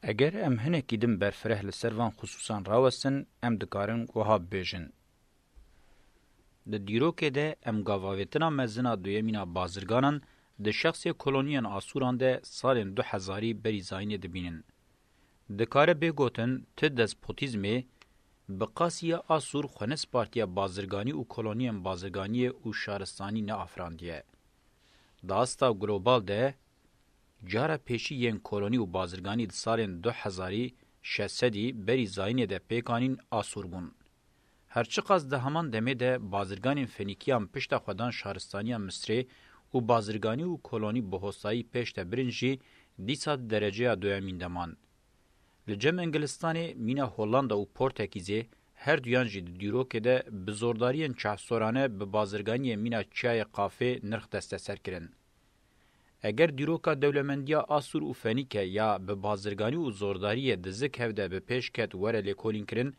اگر ام هنکی دم برفره لسروان خصوصا راوستن ام دکارن وها بیجن. د دیروکه ده ام گاواویتنا مزنا دویمینا بازرگانان د شخصی کلونیان آسوران ده سالن 2000 بری زاینه دبینن. دکاره بگوتن تد دسپوتیزمی بقاسیه آسور خونس پارتیا بازرگانی و کلونیان بازرگانی و شارستانی نه افراندیه. داستا گلوبال ده جارا پیشی ین کلونی و بازرگانی د سالن 2000 600 بری زاینه ده پیکانین آسور بون. هرچی قاز ده همان دمه ده بازرگانین فنیکیان پشت خودان شهرستانیان مصری و بازرگانی و کلونی بهوسایی پشت برنجی دیسا درجه دویمین دمان. لجم انگلستانی مینا هولاندا و پورتکیزی هر دویان جی دیرو که ده بزردارین چهسورانه به بازرگانی مینا چای قافه نرخ دسته سر کرن. اگر دیروکا دولمندیا آسور و فنیکه یا به بازرگانی و زورداری دزک هفده به پیش کت وره لیکولین کرن،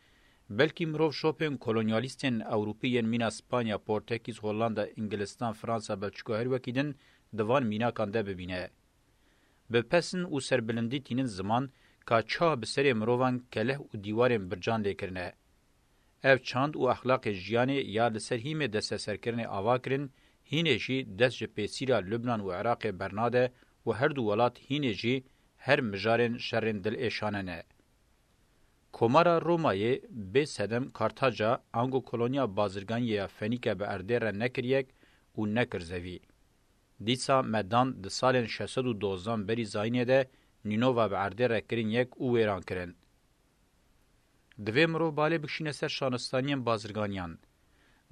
بلکی مروف شوپن کولونیالیستین اوروپیین مینا اسپانیا، پورتکیز، هولاندا، انگلستان، فرانسا، بلچیکو هر وکیدن دوان مینا کانده ببینه. به پسن و سربلندی تینن زمان که چا بسر مروفان کله و دیوارن برجان لیکرنه. اف چاند و اخلاق جیانه یا لسر هیم دست سرکرن آوا کرن، هینجی دست جپیسیرا لبنان و عراق برناده و هر دو ولات هینجی هر مجارن شرن دل ایشاننه. کومارا رومای به سدم کارتاجا انگو کلونیا بازرگانی یا فنیکه به اردیر نکریک و نکرزوی. دیسا مدان د سالن 612 بری زاینه ده نینووا به اردیر کرین یک او ویران کرن. دوی مرو باله بکشینه سر شانستانیان بازرگانیان.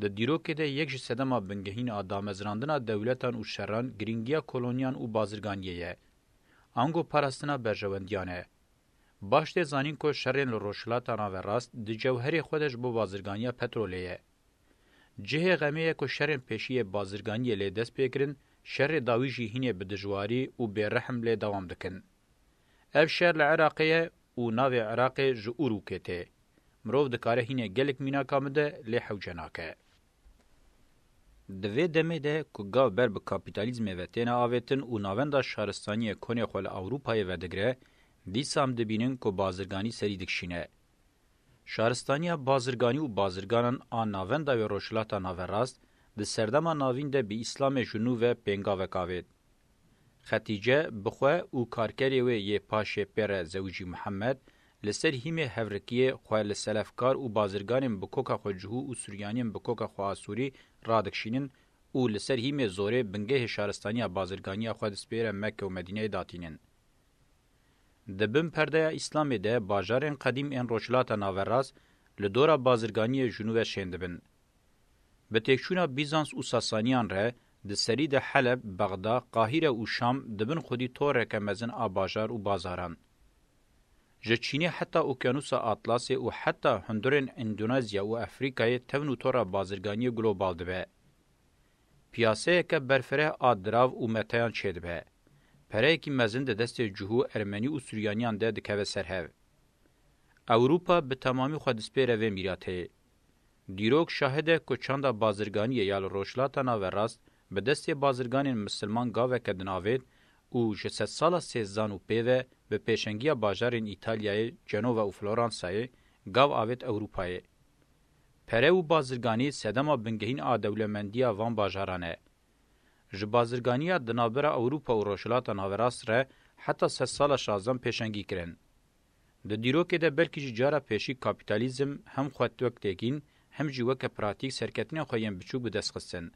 د دیروکه ده یک جسدما بنگهین آدامزراندنا دولتان و شران گرینگیا کلونیان و بازرگانیه. انگو پرستنا برجوندیانه. باشته زانین کو شرین لروشلاتا و راست د جوهری خودش بو بازرگانیا پترولیه. جه غمیه کو شرین پیشی بازرگانی لی دست پیکرین شر داویجی هینه به دجواری و به رحم لی دوام دکن. اف شر لعراقیه و ناو عراق جورو کته. مروف دکاره هینه گلک مینا کامده لی حوجناکه. دوی دمه ده که گاو بر به کپیتالیزم و تینا آویتن و ناوندا شهرستانی کنی خوال اوروپای و دگره دیسام دبینن که بازرگانی سری دکشینه. شهرستانی بازرگانی و بازرگانان آن ناوندا و روشلاتا ناوراست ده سردما ناوین ده به اسلام جنو و پنگا و کاوید. ختیجه بخواه و کارکری و یه پاشه پر زوجی محمد لسر هیمه هورکیه خواه لسلفکار و بازرگانیم بکوکا خو جهو و سوریانیم بکوکا خو آسوری رادکشینن و لسر هیمه زوره بنگه شهرستانی بازرگانی خو دسپیر مکه و مدینه داتینن. دبن پرده اسلامی ده باجارین قدیم این روشلاتا ناوراز لدورا بازرگانی جنوب شندبن. به تکشونا بیزانس و ساسانیان ره ده سری ده حلب، بغداد، قاهره و شام دبن خودی طور کمزن آباجار و بازاران. جچینی حتی اوکیانوس اطلس و حتی هندورن اندونزیا و افریقای تونو طور بازرگانی گلوبال دبه. پیاسه که برفره آدراو و متیان چه دبه. پره کی مزن ده دست جهو ارمنی و سوریانیان ده دکوه سرهو. اوروپا به تمامی خود سپیره و میراته. دیروک شاهده که چند بازرگانی یال روشلاتانا و راست به دست بازرگان مسلمان گاوه کدناوید و 600 سال سیزان و پیوه به پیشنگی باجارین ایتالیای جنوب و فلورانسای گاو آوید اوروپای. پره و بازرگانی سدما بنگهین آدولمندیا وان باجارانه. جبازرگانیا دنابرا اوروپا و روشلاتا ناوراست ره حتی 100 سال شازم پیشنگی کرن. د دیروکه ده بلکی جارا پیشی کاپیتالیزم هم خود وقت تکین هم جوک پراتیک سرکتنین خویم بچوک بدست خستن.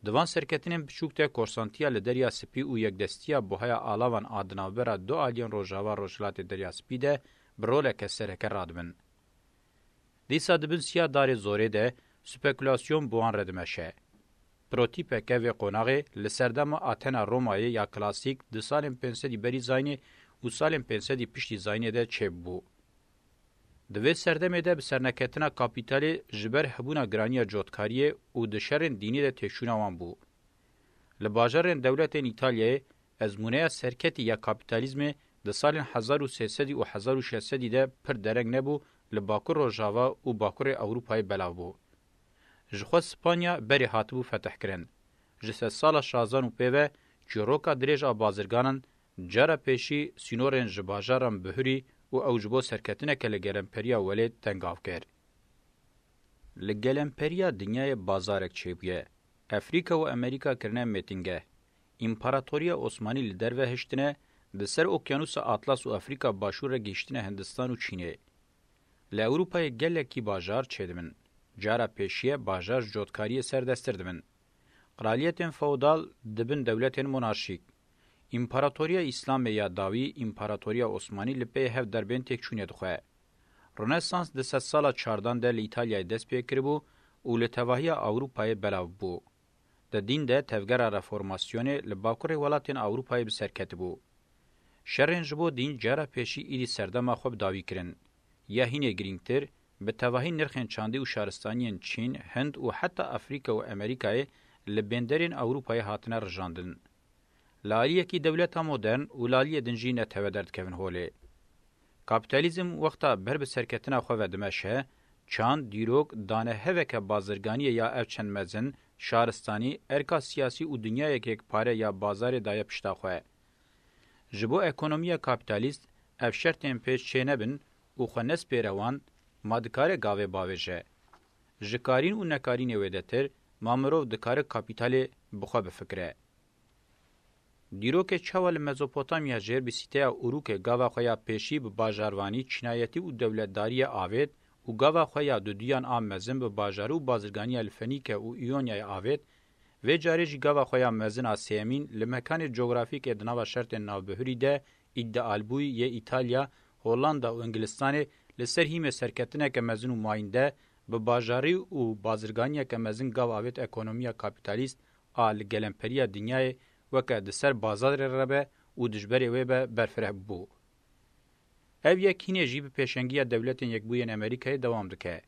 دوان سرکتنین بچوک ده کورسانتیا لدریا سپی و یک دستیا بوهای آلاوان آدنابرا دو آلیان روژاوا روشلات دریا سپی ده برول که سرکر رادبن. دیسا دبن سیا دار زوره ده سپیکولاسیون بوان ردمشه. پروتیپکه و قوناغه لسردم آتنا رومای یا کلاسیک ده سالم 500 بری زاینه و سالم 500 پشتی زاینه ده چه بو. دوی سردمه ده بسرنکتنا کاپیتال جبر حبونا گرانیا جوتکاریه و ده شرن دینی ده تشونا وان بو. لباجرن دولتین ایتالیه ازمونه سرکتی یا کاپیتالیزم ده سالن 1300 و 1600 ده پر درنگ نبو لباکور روژاوا و باکور اوروپای بلاو بو. جخوا سپانیا بری هاتبو فتح کرن. جسد سال شازان و پیوه چیروکا دریج بازرگانن جارا پیشی سینورن جباجارم بهری و اوجبو سرکتنه که لگلمپریا ولید تنگاف کر. لگلمپریا دنیای بازارک چیبیه. افریقا و امریکا کرنه میتینگه. امپراتوریا عثمانی لدر و هشتنه د سر اوکیانوس اطلس و افریقا باشور گشتنه هندستان و چینه. ل اروپای گلکی باجار چیدمن. جارا پیشیه باجار جودکاری سردستر دمن. قرالیتن فودال دبن دولتن منارشیک. امپراتوریا اسلام یا داوی امپراتوریا عثمانی لپی هف دربین تکچونه دخواه. رنسانس د 100 سالا چاردان ده ایتالیا دست پیکربو او لتواهی اوروپای بلاو بو. د دین ده تفگر رفورماسیون لباکور ولاتین اوروپای بسرکت بو. شرین جبو دین جارا پیشی ایدی سردما خوب داوی کرن. یا هینه گرینگتر به تواهی نرخین چاندی و شارستانین چین، هند و حتی افریقا و امریکای لبندرین اوروپای هاتنه رجاندن. لالیه کی دولتا مدرن و لالیه دنجی نتوه درد کفن هوله. کابیتالیزم وقتا بر بسرکتنا خو ودمشه چاند دیروک دانه هوکه بازرگانی یا اوچن مزن شارستانی ارکا سیاسی و دنیا یک پاره یا بازار دای پشتا خو جبو اکونومیا کابیتالیست اف شرطن پیش چینبن او خنس پیروان مادکار گاوه باوجه جکارین و نکارین ودتر مامرو دکار کاپیتال بخو بفکره دیروک چوال مزوپوتامیا جر بسیته اوروک گاوا خویا پیشی به باجاروانی چنایتی و دولتداری آوید و گاوا خویا دو دیان آم مزن به باجارو بازرگانی الفنیک و ایونیای آوید و جارجی گاوا خویا مزن آسیمین لمکان جغرافیک ادناوا شرط ناوبهری ده ایدئال بوی یه ایتالیا، هولاندا و انگلستان لسر هیم سرکتنه که مزن و ماینده به باجاری و بازرگانی که مزن گاوا آوید اکونومیا کابیتالیست آل گلمپریا دنیای وکه د سر بازار ربه او دجبری وی به برفره بو. او یکینه جیب پیشنگی دولت یک بوین امریکای دوام دکه.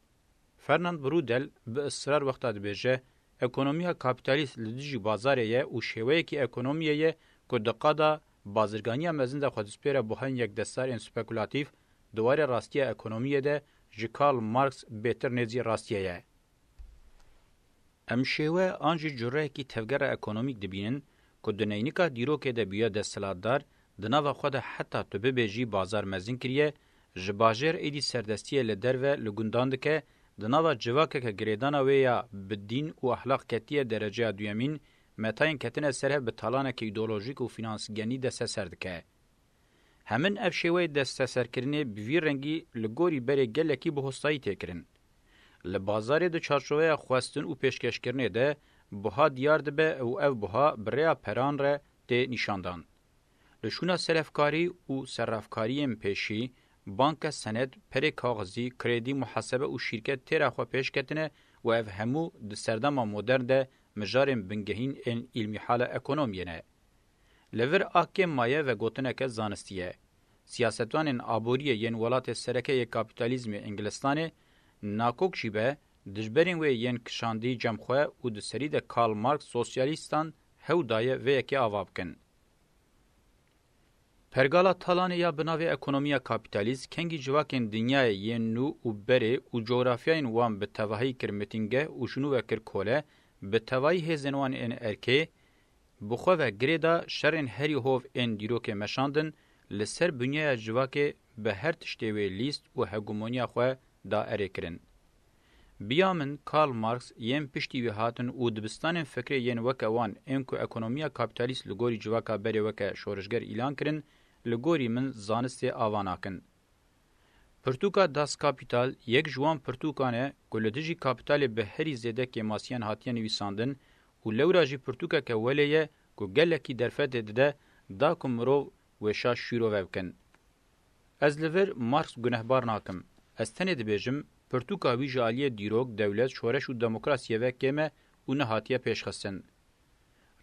فرناند برودل به اصرار وقتا دبیجه اکونومیا کابیتالیست لدیجی بازاریه و شیوه که اکونومیه که دقادا بازرگانی مزن ده خودسپیره بوهن یک دستار انسپکولاتیف دوار راستیه اکونومیه ده جکال مارکس بیتر نزی راستیه. ام شیوه آنجی جره که تفگر اکونومیک دبینن که دنینیکا دیروکه ده بیا دستلاتدار دناوا خود حتی تو ببیجی بازار مزین کریه جباجر ایدی سردستیه لدر و لگندان دکه دناوا جواکه که گریدانا ویا بدین و اخلاق کتیه درجه دویمین متاین کتنه سره به طالانه که ایدولوژیک و فینانسگانی دسته سردکه. همین افشیوه دسته سرکرنه بوی رنگی لگوری بره گلکی به هستایی تکرن. لبازار ده چارچوه خواستن و پیشکش کرنه ده بها دیار دبه او او بها بریا پران ره ده نشاندان. لشونا سلفکاری و صرافکاری پیشی، بانک سند، پره کاغذی، کردی محاسبه و شرکت تیره خوا پیش کتنه و او همو ده سردام مدرن ده مجارم بنگهین این علمی حال اکونومیه. لور آکه مایه و گوتنه که زانستیه. سیاستوان آبوریه ین ولات سرکه کابیتالیزم انگلستانه ناکوک شیبه دجبرین و ین کشاندی جمخواه و ده سری ده کارل مارکس سوسیالیستان هو دایه و یکی آواب کن. پرگالا تالانه یا بناوی اکونومیا کابیتالیست کنگی جواکن دنیای ین نو و بره و جغرافیاین وان به تواهی کرمتینگه و شنو و کرکوله به تواهی هزنوان این ارکه بخواه و گریدا شرین هری هوف این دیروک مشاندن لسر بنیای جواکه به هر تشتیوی لیست و هگومونیا خواه دا اره کرن. بیامن کارل مارکس یم پشتی وی هاتن او دبستان فکر ین وکه وان انکو اکونومیا کابیتالیست لگوری جواکا بری وکه شورشگر اعلان کرن لگوری من زانست آواناکن. پرتوکا داس کاپیتال یک جوان پرتوکانه گلدجی کاپیتال به هری زیده که ماسیان هاتیان ویساندن و لوراجی پرتوکا که ولیه گو گلکی درفت دده دا کمرو و شاش شیرو وبکن. از لور مارکس گنهبار ناکم. از تنه دبیجم پرتوکا وی جالیه دیروک دولت شورش و دموکراسیه وکمه و نهاتیه پیشخستن.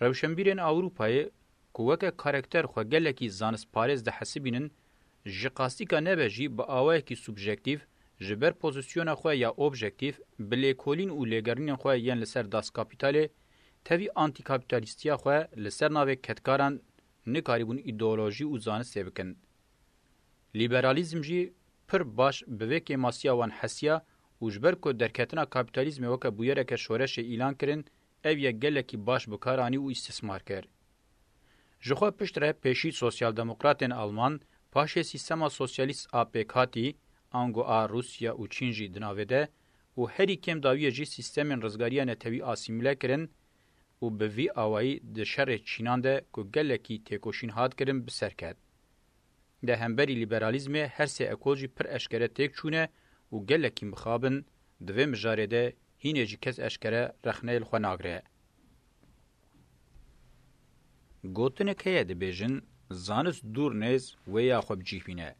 روشنبیرین اوروپای کوکه کاراکتر خو گلکی زانس پارز ده حسبینن جقاستیکا نبجی با آوه کی سوبژکتیو جبر پوزیسیون خو یا اوبژکتیو بلیکولین و لګرنین خو یان لسر داس کاپیتال توی آنتی کاپیتالیستیا خو لسر ناوی کتکاران نکاریبون ایدئولوژی و زانس سبکن. لیبرالیزم جی پر باش بوکی ماسیا وان حسیا و جبر کو درکتنا کاپیتالیزم وک بویره که شورش اعلان کرن او یک گلکی باش بکارانی و استثمار کر. جخوا پشتره پیشی سوسیال دموکراتین آلمان پاشه سیستما سوسیالیست آپکاتی انگو روسیا و چین جی دناوده و هری کم داویه جی سیستمین رزگاریه نتوی آسیمیله کرن و به وی آوایی ده شر چینان ده که گلکی تیکوشین هاد کرن بسر کرد. ده همبری لیبرالیزم هر سه اکولوژی پر اشکره تیک چونه و گلکی مخابن دوی مجاره ده هینه جی کس اشکره رخنه الخوا ناگره. گوتنه که ده بیجن زانست دور نیز ویا خوب جیبینه.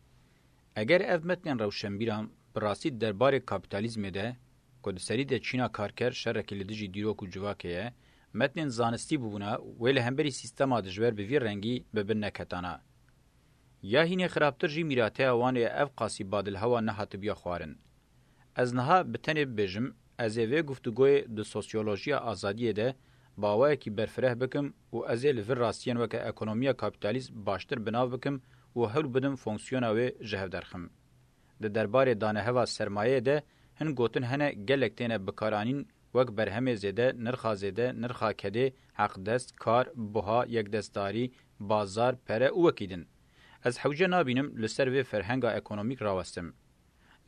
اگر اف متن روشنبیران براسی درباره کپیتالیزم ده که سری ده چینا کارکر شرکی لدیجی دیروک و جواکیه متن زانستی ببونه ویل همبری سیستما دجور به وی رنگی ببن نکتانا. یا هینه خرابتر جی میراته اوانه اف قاسی بادل هوا نهات بیا خوارن. از نها بتنه بجم از اوه گفتگوی ده سوسیولوژی آزادیه ده باوه کی برفره بکم و از لور راستین وکه اکونومیا کاپیتالیسم باشتر بناو بکم و هول بدم فونکسیوناوی جهو درخم. ده درباره دانه هوا سرمایه ده هن گوتن هنه گلکتینه بکارانین وک برهم زده، نرخا زده، نرخا کده، حق دست، کار، بها، یک دستداری، بازار، پره او وکیدن. از حوجه نابینم لسر و فرهنگا اکونومیک راوستم.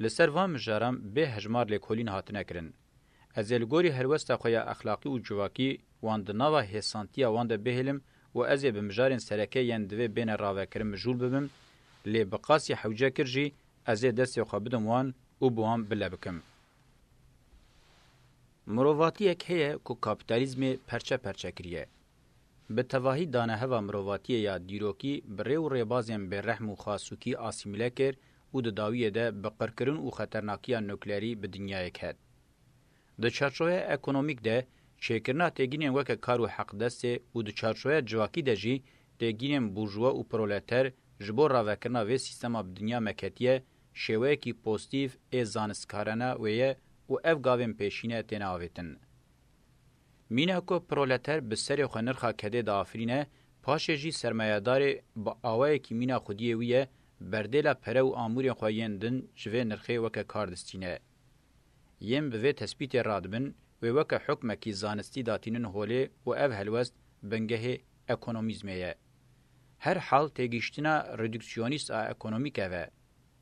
لسر وام جارم به هجمار لکولین هاتنه کرن. از الگوری هروستا خویا اخلاقی و جواکی واند نوا حسانتیا واند بهلم و از بمجارن سرکه یندوی بین راوه کرم جول ببم لی بقاسی حوجه کرجی از دست خوابدم وان او بوام بله بکم. مرواتی یک هیه که کپیتالیزم پرچه پرچه کریه. به تواهی دانه هوا مرواتی یا دیروکی بره و ریبازیم به رحم و خاصوکی آسیمیله کر و داویه ده بقرکرن و خطرناکی نوکلری به دنیای کد. د چارچوبه اکونومیک ده چیکرنا تگینن وک کارو حق دسته او د چارچوبه جواکی ده جی تگینن بورژوا او پرولتر جبور را وکرنا و سیستما په دنیا مکتیه شوی کی پوزټیو ای زانسکارانه وی او اف گاوین پیشینه تناوتن مینا کو پرولتر به سری خنرخه کده د افرینه پاشجی سرمایه‌دار با اوای کی مینا خودی وی بردلا پرو امور خویندن جوه نرخه وک کاردستینه یم به تثبیت رادبن و وک حکم کی زانستی داتینن هوله او اف هلوست بنگه اکونومیزمه هر حال تگیشتنا ریدکسیونیست اکونومیک و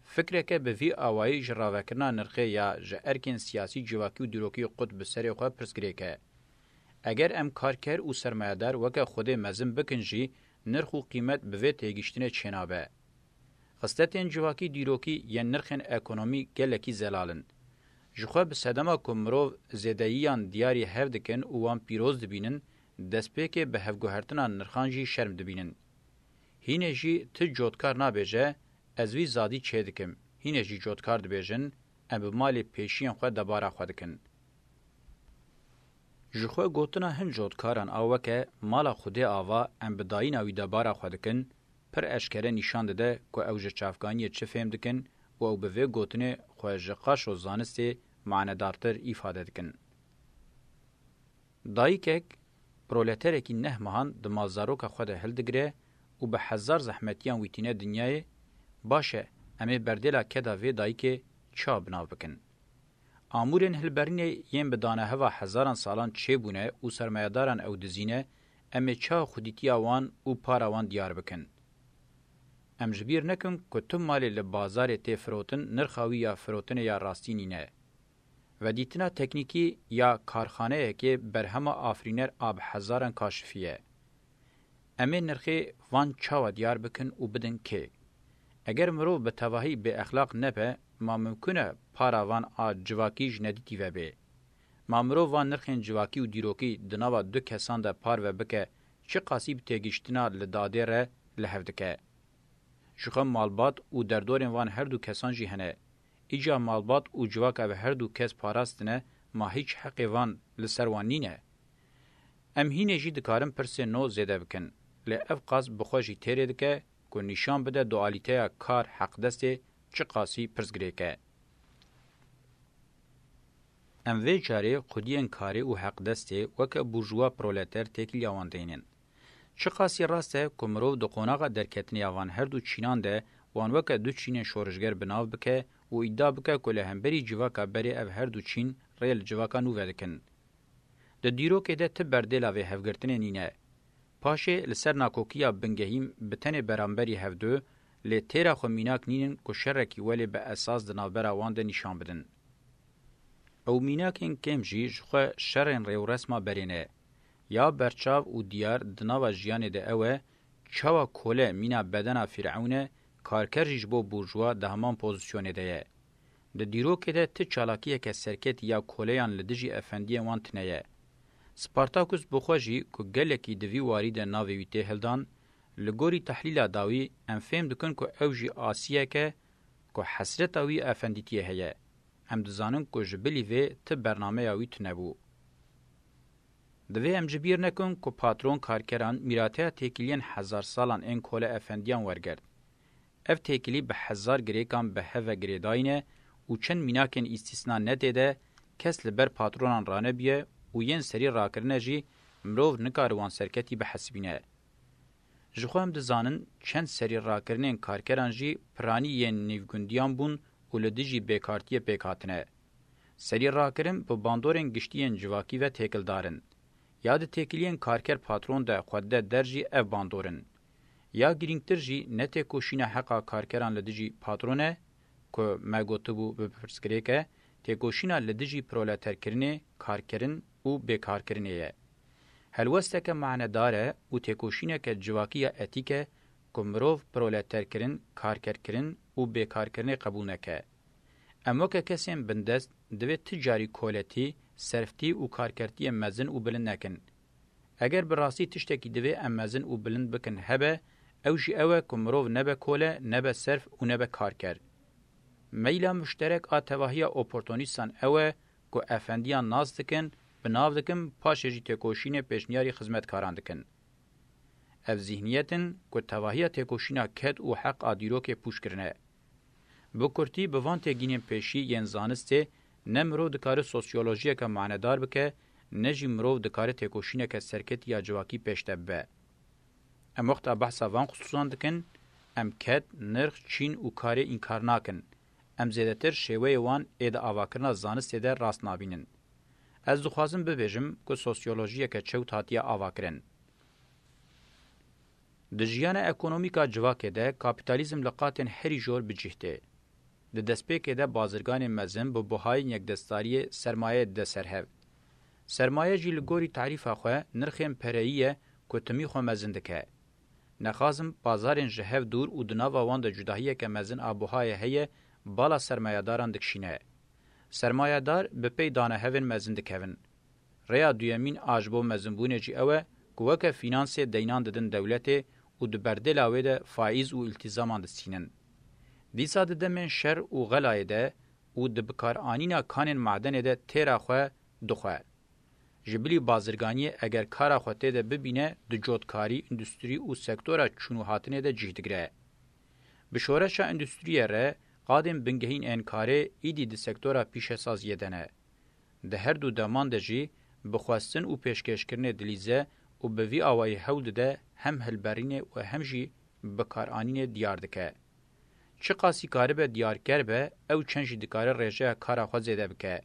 فکر که به وی اوای جراوکرنا نرخه یا ارکن سیاسی جواکی و دیروکی قطب سری خو پرسکری که اگر ام کارکر او سرمایه‌دار وک خود مزم بکنجی نرخ و قیمت به وی تگیشتنه چنابه خستتن جواکی دیروکی یا نرخن اکونومی گلکی زلالن جخوا به صدما کومرو زدایان دیاری هفدکن او وان پیروز دبینن دسپیک به هفگوهرتنا نرخانجی شرم دبینن هینه جی ت جوتکار نابجه از وی زادی چه دکم هینه جی جوتکار دبیجن ام به مال پیشین خو دبارا خو دکن جخوا گوتنا هن جوتکاران اوکه مال خوده آوا ام به داین اوی دبارا خو دکن پر اشکره نشان ده که اوج چافگانی چه فهم دکن و او به وی گوتنه خواهج قاش و زانسته معنادارتر ifade دکن. دایکک پرولترکی نه مهان د مازاروکا خود هلدگره و به هزار زحمتیان ویتینه دنیای باشه امی بردلا کدا وی دایک چا بناو بکن. آمورین هلبرینه یم بدانه هوا هزاران سالان چه بونه و سرمایداران او دزینه امی چا خودیتیا وان و پاراوان دیار بکن. ام جبیر نکن که تو مالی لبازار تی فروتن نرخاوی یا فروتن یا راستینی نه. و دیتنا تکنیکی یا کارخانه که برهما آفرینر آب هزاران کاشفیه. امی نرخی وان چاوا دیار بکن و بدن که. اگر مرو به تواهی به اخلاق نبه ما ممکنه پارا وان جواکی جندیتی و به. ما مرو وان نرخین جواکی و دیروکی دناوا دو کسان ده پار و بکه چه قاسیب تگیشتنا لداده ره لحفدکه. شخم مالبات او در دورین وان هر دو کسان جی هنه. ایجا مالبات او جواک او هر دو کس پاراستنه ما هیچ حق وان لسروانینه. ام هینه جی دکارم پرسه نو زیده بکن. لی اف قاس بخوشی تیره دکه که نشان بده دوالیته کار حق دسته چه قاسی پرسگره که. ام وی جاره خودین کاری او حق دسته وکه بورژوا پرولتر تکیل یوان دینن. چه قاسی راسته که مرو دو قوناغا درکتنی آوان هر دو چینان ده وان وکه دو چین شورشگر بناو بکه و ایدا بکه که لهمبری جواکا بری او هر دو چین ریل جواکا نو ودکن. ده دیرو که ده تبردیلا و هفگرتنه نینه. پاشه لسر ناکوکیا بنگهیم بتنه برانبری هفدو لی تیرا خو میناک نینن کو شرکی ولی به اساس د نابرا وانده نشان بدن. او میناکین کم جی جخوا شرین ریو رسما برینه. یا برچاو او دیار دناوا جیانه ده اوه چاوا کوله مینا بدنا فرعونه کارکر جیجبو بورجوا ده همان پوزیسیونه ده. د دیروکه ده تی چالاکیه که سرکت یا کولیان لدجی افندیه وان تنیه. سپارتاکوس بخواجی که گلکی دوی واری ده ناوی ویته هلدان لگوری تحلیل داوی انفهم دکن که اوجی آسیه که حسرت اوی افندیتیه هیه. ام دزانن که جبلی وی تی برنامه اوی تنبو. دوی ام جبیر نکن که پاترون کارکران میراته تکیلین 1000 سالان این کوله افندیان ورگرد. اف تکیلی به 1000 گریکان به هفه گریداینه و چند میناکن استثناء نده کس لبر پاترونان رانه بیه و ین سری راکرنه جی مروف نکاروان سرکتی به حسبینه. جخو هم دزانن چند سری راکرنین کارکران جی پرانی ین نیوگندیان بون و لدجی بیکارتی بیکاتنه. سری راکرن به باندورن گشتین جواکی و تکل دارن. یا ده تکلین کارکر پاترون ده خود ده درجی اف باندورن. یا گرینگتر جی نته کوشین حقا کارکران لدجی پاترونه که مگوتو بو بپرسکره که تکوشینا لدجی پرولتر کرنه کارکرن و بیکارکرنه یه. هلوسته که معنی داره و تکوشینه که جواکی اتیکه که مروف پرولتر کرن کارکر کرن و بیکارکرنه قبول نکه. اما که کسی بندست دوی تجاری کولتی صرفتی و کارکرتی مزن و بلند نکن. اگر براستی تشتکی دوی مزن و بلند بکن هبه او جی اوه که مروف نبه کوله نبه صرف و نبه کارکر. میلا مشترک آتواهی اپورتونیستان اوه که افندیان ناز دکن بناو دکن پاشه جی تکوشین پیشنیاری خدمتکاران دکن. اف ذهنیتن که تواهی تکوشینا کد و حق آدیرو که پوش کرنه. بکرتی بوان تگینین پیشی ین زانسته نه مرو دکار سوسیولوژیه که معنیدار بکه نه جی مرو دکار تکوشینه که سرکت یا جواکی پیشته به. ام وقت بحثا وان خصوصان دکن ام کد نرخ چین و کار انکار ناکن. ام زیدتر شیوه وان اید آواکرنا زانسته ده راست نابینن. از دخوازم ببیجم که سوسیولوژیه که چو تاتیا آواکرن. د جیان اکونومیکا جواکه ده کاپیتالیزم لقاتن هری جور بجهته. د دسپیکه ده بازرگان مزن به بهای یک دستاری سرمایه ده سرهو. سرمایه جی لگوری تعریف خواه نرخیم پرهیه که تمی خواه مزن دکه. نخازم بازارین جهو دور و دناوا وان ده جداهیه که مزن آبوهای هیه بالا سرمایه داران دکشینه. سرمایه دار به پی دانه هون مزن دکهون. ریا دویمین آجبو مزنبونه جی اوه که وکه فینانس دینان ددن دولته و ده بردلاوه ده فائز و التزامان ده سینن. دیسا ده من شر و غلایه ده و ده بکار آنینا کانین معدن ده تیرا خواه دخواه. جبلی بازرگانی اگر کارا خواته ده ببینه ده جودکاری اندستری و سکتورا چونو هاتنه ده جهدگره. بشورشا اندستریه ره قادم بنگهین انکاره ایدی ده سکتورا پیش سازیه دنه. ده هر دو دامان ده جی بخواستن و پیشکش کرنه دلیزه و به وی آوائی حول ده هم هلبرینه و هم جی بکار آنینه دیار دکه. چه قاسی کاره به دیار کر به او چنجی دکاره رجه کارا خود زیده بکه.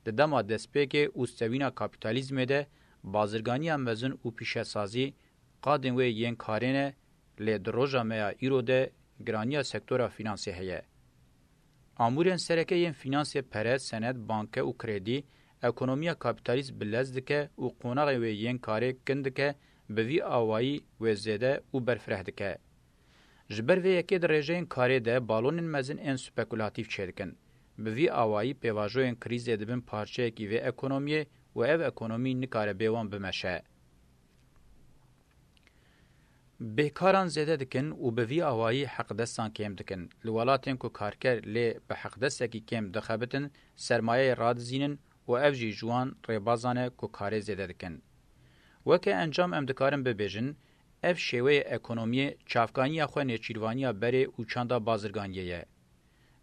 ده دما دسپیک اوستوینا کاپیتالیزم ده بازرگانی هم مزن و پیشه سازی قادم وی ین کارینه لی دروژا میا ایرو ده گرانیا سکتورا فینانسی هیه. آمورین سرکه ین فینانسی پرد سند بانکه و کردی اکونومیا کاپیتالیزم بلزدکه و قوناغ وی ین کاره کندکه به وی آوائی و زیده و برفره دکه. جبر وی یکی در رژین کاره ده بالونین مزن ان سپکولاتیف چیدکن. به وی آوائی پیواجوین کریزه دبن پارچه کی وی اکونومی و او اکونومی نکاره بیوان بمشه. بیکاران زیده دکن و به وی آوائی حق دستان کم دکن. لولاتین کو کارکر لی به حق دستی کم دخبتن سرمایه راد زینن و او جی جوان ریبازانه کو کاره زیده دکن. وکه انجام امدکارن ببیجن، اف شیوه اکونومی چافکانی خو نچیروانی بره او چاندا بازرگانیه.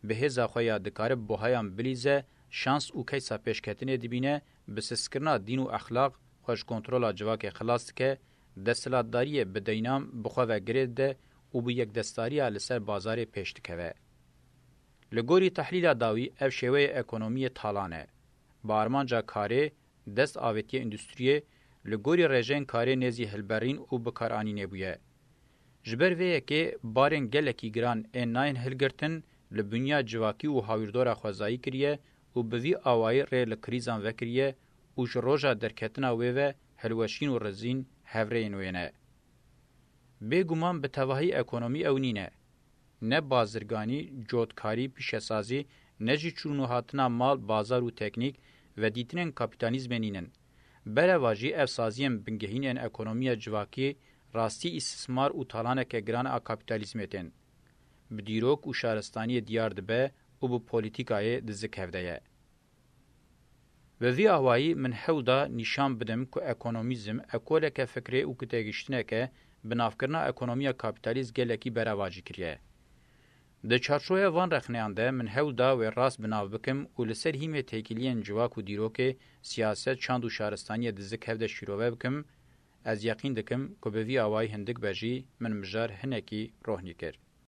به هزا خویا دکاره بوهایان بلیزه شانس او کیسا پیشکتنه دبینه بسسکرنا دین و اخلاق خوش کنترولا جواک خلاص که دستلاتداری بدینام بخوا و گرید ده او بو یک دستاری لسر بازار پیشتکوه. لگوری تحلیل داوی اف شیوه اکونومی تالانه. با ارمانجا کاره دست آویتی اندستریه لگوری رژن کاری نزی هلبرین و بکارانی نبویه. جبر ویه که بارن گلکی گران ناین هلگرتن لبنیا جواکی و هاویردورا خوزایی کریه و بوی آوائی ری لکریزان وکریه و جروجا درکتنا ویوه هلوشین و رزین هفرین وینه. بگومان به تواهی اکونومی اونینه. نه بازرگانی، جودکاری، پیشسازی، نه جی چونو هاتنا مال، بازار و تکنیک و دیتنین کپیتالیزم نینن. بره واجی افسازیم بنگهینن اکونومی جواکی راستی استثمار و تالانه که گران ا کپیتالیزمتن. بدیروک و شهرستانی دیار دبه و بو پولیتیکای دزکهفده. و وی آوائی من حودا نشان بدم که اکونومیزم اکوله که فکره و کتگشتنه که بنافکرنا اکونومیا کپیتالیز گلکی برواجی کریه. ده چارچوه وان رخنیانده من حودا و راست بناو بکم و لسر هیمه تیکیلین جواک و دیروک سیاست چاند و شهرستانی دزکهفده شیروه بکم از یقین دکم که به وی آوائی هندک بجی من مجار هنکی روحنی کرد.